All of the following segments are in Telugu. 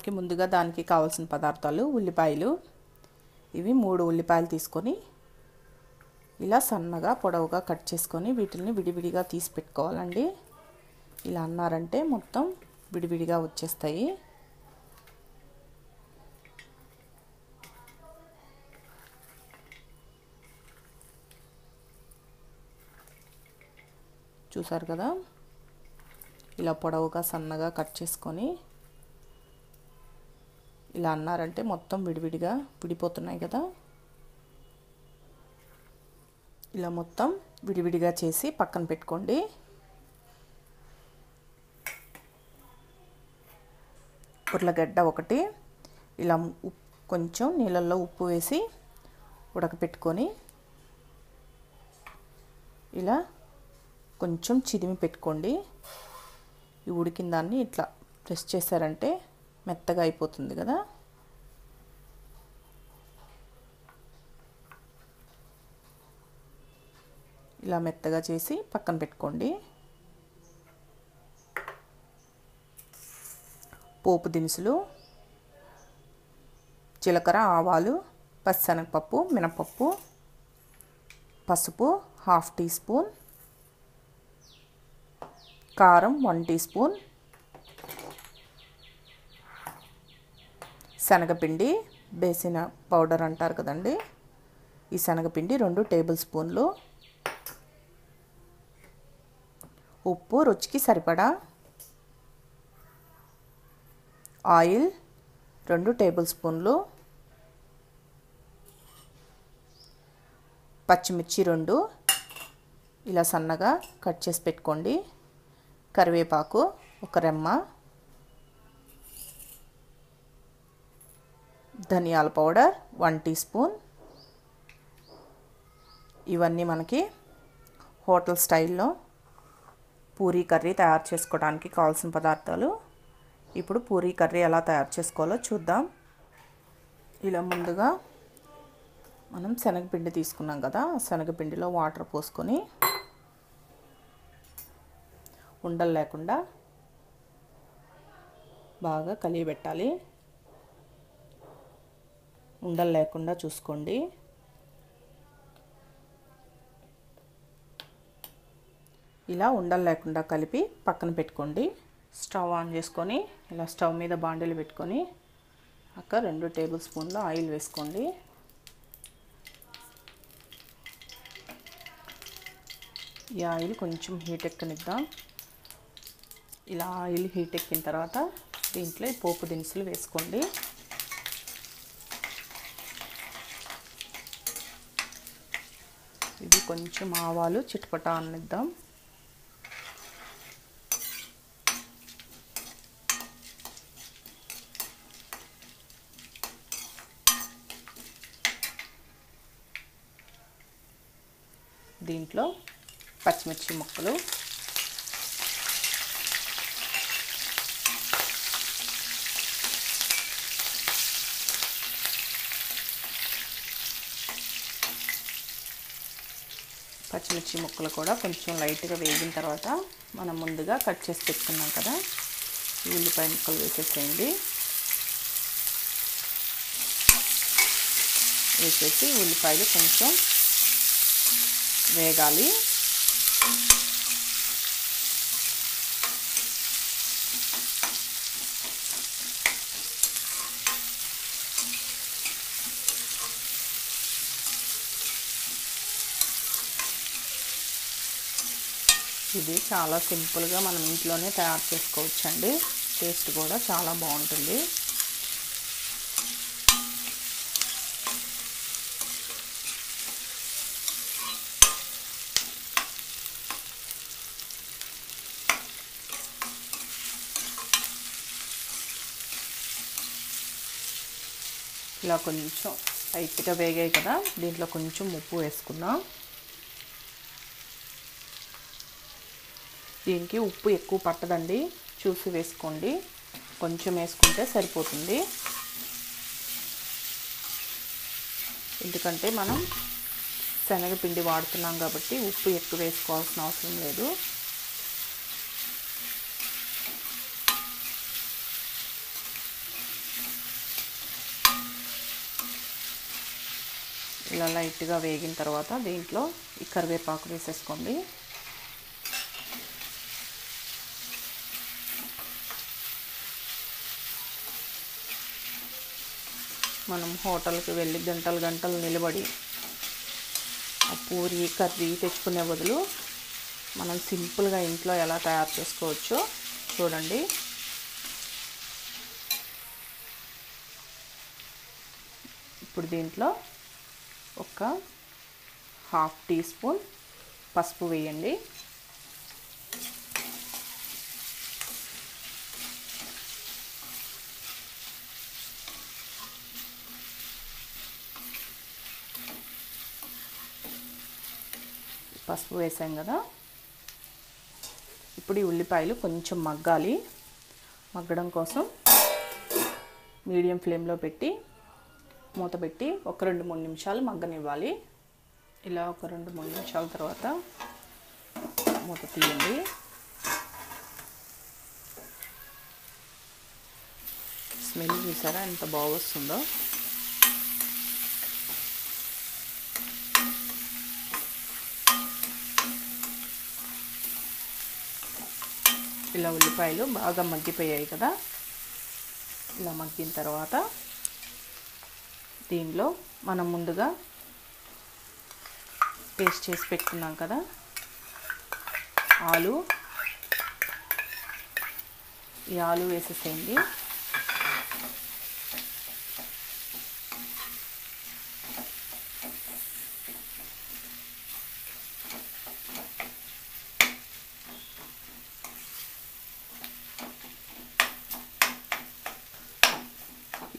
మనకి ముందుగా దానికి కావాల్సిన పదార్థాలు ఉల్లిపాయలు, ఇవి 3 ఉల్లిపాయలు తీసుకొని ఇలా సన్నగా పొడవుగా కట్ చేసుకొని వీటిని విడివిడిగా తీసి పెట్టుకోవాలండి. ఇలా అన్నారంటే మొత్తం విడివిడిగా వచ్చేస్తాయి. చూసారు కదా, ఇలా పొడవుగా సన్నగా కట్ చేసుకొని ఇలా అన్నారంటే మొత్తం విడివిడిగా విడిపోతున్నాయి కదా. ఇలా మొత్తం విడివిడిగా చేసి పక్కన పెట్టుకోండి. ఉర్లగడ్డ ఒకటి ఇలా కొంచెం నీళ్ళల్లో ఉప్పు వేసి ఉడకపెట్టుకొని ఇలా కొంచెం చిదిమి పెట్టుకోండి. ఈ ఉడికిన దాన్ని ఇట్లా ప్రెస్ చేశారంటే మెత్తగా అయిపోతుంది కదా. ఇలా మెత్తగా చేసి పక్కన పెట్టుకోండి. పోపు దినుసులు జీలకర్ర, ఆవాలు, పచ్చిశనగపప్పు, మినపప్పు, పసుపు 1/2 టీ స్పూన్, కారం 1 టీ స్పూన్, శనగపిండి బేసిన పౌడర్ అంటారు కదండి, ఈ శనగపిండి 2 టేబుల్ స్పూన్లు, ఉప్పు రుచికి సరిపడా, ఆయిల్ 2 టేబుల్ స్పూన్లు, పచ్చిమిర్చి 2 ఇలా సన్నగా కట్ చేసి పెట్టుకోండి, కరివేపాకు 1 రెమ్మ, ధనియాల పౌడర్ 1 టీ స్పూన్. ఇవన్నీ మనకి హోటల్ స్టైల్లో పూరీ కర్రీ తయారు చేసుకోవడానికి కావాల్సిన పదార్థాలు. ఇప్పుడు పూరీ కర్రీ ఎలా తయారు చేసుకోవాలో చూద్దాం. ఇలా ముందుగా మనం శనగపిండి తీసుకున్నాం కదా, శనగపిండిలో వాటర్ పోసుకొని ఉండలు లేకుండా బాగా కలియబెట్టాలి. ఉండలు లేకుండా చూసుకోండి. ఇలా ఉండలు లేకుండా కలిపి పక్కన పెట్టుకోండి. స్టవ్ ఆన్ చేసుకొని ఇలా స్టవ్ మీద బాండీలు పెట్టుకొని అక్కడ 2 టేబుల్ స్పూన్ల ఆయిల్ వేసుకోండి. ఈ ఆయిల్ కొంచెం హీట్ ఎక్కనిద్దాం. ఇలా ఆయిల్ హీట్ ఎక్కిన తర్వాత దీంట్లో పోపు దినుసులు వేసుకోండి. ఇది కొంచెం ఆవాలు చిటపట అనిద్దాం. దీంట్లో పచ్చిమిర్చి ముక్కలు, పచ్చిమిర్చి ముక్కలు కూడా కొంచెం లైట్గా వేగిన తర్వాత మనం ముందుగా కట్ చేసి పెట్టుకున్నాం కదా ఈ ఉల్లిపాయ ముక్కలు వేసేసేయండి. వేసేసి ఉల్లిపాయలు కొంచెం వేగాలి. ఇది చాలా సింపుల్గా మనం ఇంట్లోనే తయారు చేసుకోవచ్చండి. టేస్ట్ కూడా చాలా బాగుంటుంది. ఇలా కొంచెం లైట్గా వేగాయి కదా, దీంట్లో కొంచెం ఉప్పు వేసుకుందాం. దీనికి ఉప్పు ఎక్కువ పట్టదండి, చూసి వేసుకోండి. కొంచెం వేసుకుంటే సరిపోతుంది. ఎందుకంటే మనం శనగపిండి వాడుతున్నాం కాబట్టి ఉప్పు ఎక్కువ వేసుకోవాల్సిన అవసరం లేదు. ఇలా లైట్గా వేగిన తర్వాత దీంట్లో ఈ కరివేపాకు వేసేసుకోండి. మనం హోటల్కి వెళ్ళి గంటలు నిలబడి ఆ పూరి కర్రీ తెచ్చుకునే బదులు మనం సింపుల్గా ఇంట్లో ఎలా తయారు చేసుకోవచ్చో చూడండి. ఇప్పుడు దీంట్లో ఒక 1/2 టీ స్పూన్ పసుపు వేయండి. పసుపు వేసాం కదా, ఇప్పుడు ఈ ఉల్లిపాయలు కొంచెం మగ్గాలి. మగ్గడం కోసం మీడియం ఫ్లేమ్లో పెట్టి మూత పెట్టి ఒక 2-3 నిమిషాలు మగ్గనివ్వాలి. ఇలా ఒక 2-3 నిమిషాల తర్వాత మూత తీయండి. స్మెల్ చూసారా ఎంత బాగా వస్తుందో. ఇలా ఉల్లిపాయలు బాగా మగ్గిపోయాయి కదా. ఇలా మగ్గిన తర్వాత దీనిలో మనం ముందుగా పేస్ట్ చేసి పెట్టుకున్నాం కదా ఆలు, ఈ ఆలు వేసేసేయండి.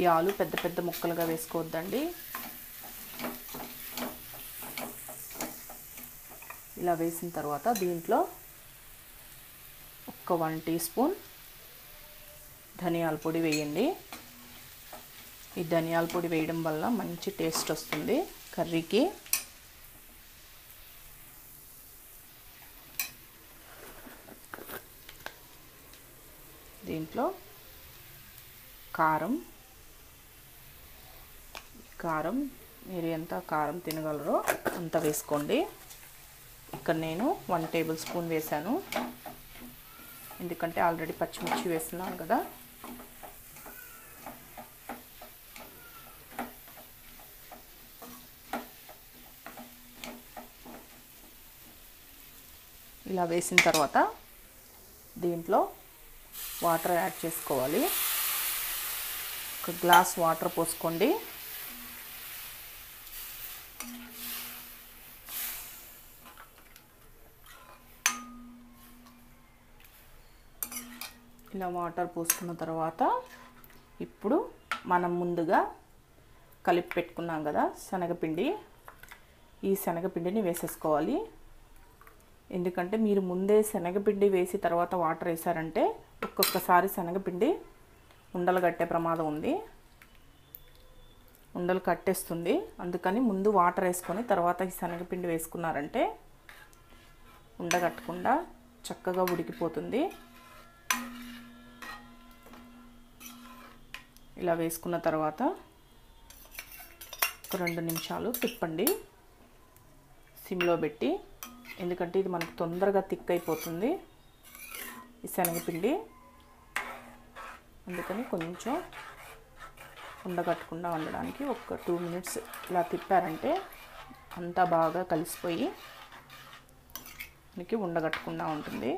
ఈ ఆలు పెద్ద పెద్ద ముక్కలుగా వేసుకోవద్దండి. ఇలా వేసిన తర్వాత దీంట్లో ఒక 1 టీ స్పూన్ ధనియాల పొడి వేయండి. ఈ ధనియాల పొడి వేయడం వల్ల మంచి టేస్ట్ వస్తుంది కర్రీకి. దీంట్లో కారం మీరు ఎంత కారం తినగలరో అంత వేసుకోండి. ఇక్కడ నేను 1 టేబుల్ స్పూన్ వేసాను, ఎందుకంటే ఆల్రెడీ పచ్చిమిర్చి వేస్తున్నాను కదా. ఇలా వేసిన తర్వాత దీంట్లో వాటర్ యాడ్ చేసుకోవాలి. ఒక గ్లాస్ వాటర్ పోసుకోండి. ఇలా వాటర్ పోసుకున్న తర్వాత ఇప్పుడు మనం ముందుగా కలిపి పెట్టుకున్నాం కదా శనగపిండి, ఈ శనగపిండిని వేసేసుకోవాలి. ఎందుకంటే మీరు ముందే శనగపిండి వేసి తర్వాత వాటర్ వేసారంటే ఒక్కొక్కసారి శనగపిండి ఉండలు కట్టే ప్రమాదం ఉంది, ఉండలు కట్టేస్తుంది. అందుకని ముందు వాటర్ వేసుకొని తర్వాత ఈ శనగపిండి వేసుకున్నారంటే ఉండగట్టకుండా చక్కగా ఉడికిపోతుంది. ఇలా వేసుకున్న తర్వాత ఒక 2 నిమిషాలు తిప్పండి సిమ్లో పెట్టి, ఎందుకంటే ఇది మనకు తొందరగా థిక్ అయిపోతుంది ఈ శనగపిండి. అందుకని కొంచెం ఉండగట్టకుండా ఉండడానికి ఒక 2 మినిట్స్ ఇలా తిప్పారంటే అంతా బాగా కలిసిపోయి మనకి ఉండగట్టకుండా ఉంటుంది.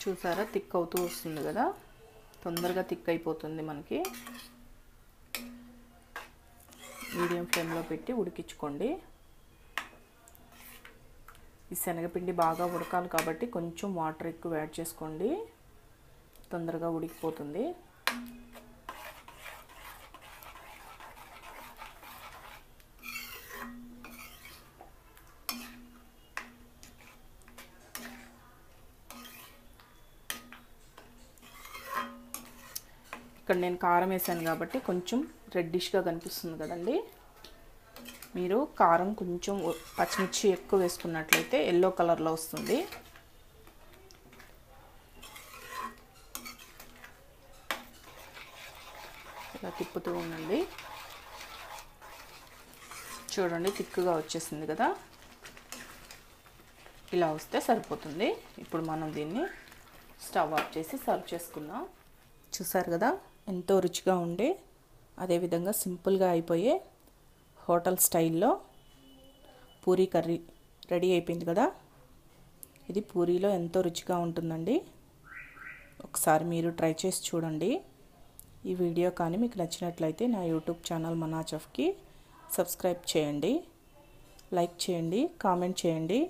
చూసారా థిక్ అవుతూ వస్తుంది కదా, తొందరగా థిక్ అయిపోతుంది మనకి. మీడియం ఫ్లేమ్లో పెట్టి ఉడికించుకోండి. ఈ శనగపిండి బాగా ఉడకాలి కాబట్టి కొంచెం వాటర్ ఎక్కువ యాడ్ చేసుకోండి, తొందరగా ఉడికిపోతుంది. ఇక్కడ నేను కారం వేసాను కాబట్టి కొంచెం రెడ్డిష్గా కనిపిస్తుంది కదండి. మీరు కారం కొంచెం పచ్చిమిర్చి ఎక్కువ వేసుకున్నట్లయితే ఎల్లో కలర్లో వస్తుంది. ఇలా తిప్పుతూ ఉండండి. చూడండి తిక్కుగా వచ్చేసింది కదా, ఇలా వస్తే సరిపోతుంది. ఇప్పుడు మనం దీన్ని స్టవ్ ఆఫ్ చేసి సర్వ్ చేసుకుందాం. చూసారు కదా ఎంతో రుచిగా ఉండే, అదేవిధంగా సింపుల్గా అయిపోయే హోటల్ స్టైల్లో పూరీ కర్రీ రెడీ అయిపోయింది కదా. ఇది పూరీలో ఎంతో రుచిగా ఉంటుందండి. ఒకసారి మీరు ట్రై చేసి చూడండి. ఈ వీడియో కానీ మీకు నచ్చినట్లయితే నా యూట్యూబ్ ఛానల్ మనా చెఫ్కి సబ్స్క్రైబ్ చేయండి, లైక్ చేయండి, కామెంట్ చేయండి.